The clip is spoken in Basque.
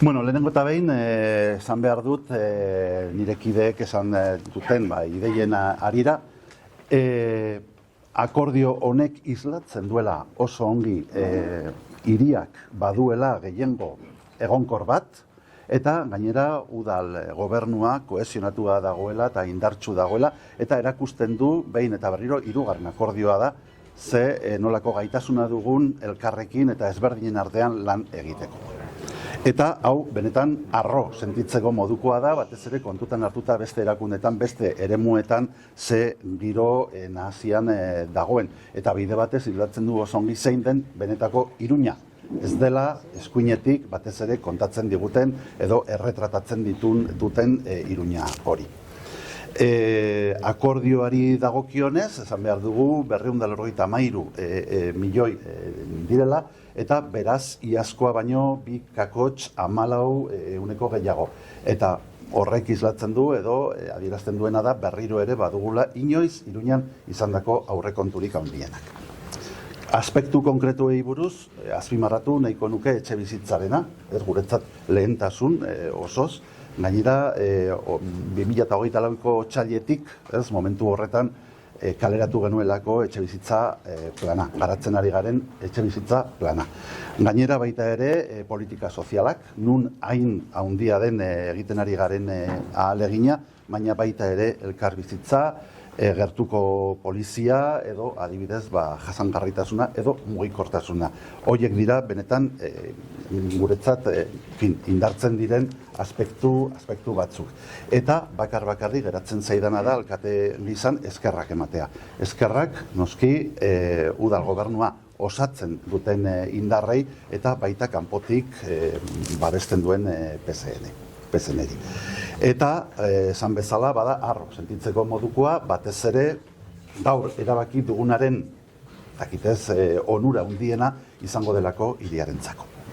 Bueno, lehenengo eta behin, esan behar dut, nire kideek esan duten, ideien arira, akordio honek islatzen duela oso ongi hiriak baduela gehiengo egonkor bat, eta gainera udal gobernua kohesionatua dagoela eta indartsu dagoela, eta erakusten du behin eta berriro hirugarren akordioa da, ze nolako gaitasuna dugun elkarrekin eta ezberdinen artean lan egiteko. Eta hau benetan harro sentitzeko modukoa da, batez ere kontutan hartuta beste erakundetan, beste eremuetan ze giro nahasian dagoen. Eta bide batez islatzen du oso ongi zein den benetako Iruña. Ez dela eskuinetik batez ere kontatzen diguten edo erretratatzen duten Iruña hori. Akordioari dagokionez, esan behar dugu 293 milioi direla, eta beraz iazkoa baino 2,14% gehiago. Eta horrek islatzen du edo adierazten duena da berriro ere badugula inoiz Iruñan izandako aurrekonturik handienak. Aspektu konkretuei buruz, azpimarratu nahiko nuke etxe bizitzarena, ez guretzat lehentasun osoz, gainera 2024ko otsailetik, momentu horretan kaleratu genuelako etxe bizitza plana, garatzen ari garen etxe bizitza plana. Gainera baita ere politika sozialak, nun hain handia den egiten ari garen ahalegina, baina baita ere elkar bizitza, gertuko polizia edo adibidez jasangarritasuna edo mugikortasuna. Horiek dira benetan guretzat indartzen diren aspektu batzuk. Eta bakarrik geratzen zaidana da alkate gizan eskerrak ematea. Eskerrak noski udal gobernua osatzen duten indarrei eta baita kanpotik babesten duen PSN-eri. Eta, esan bezala, bada harro sentitzeko modukoa, batez ere gaur erabaki dugunaren onura handiena izango delako hiriarentzako.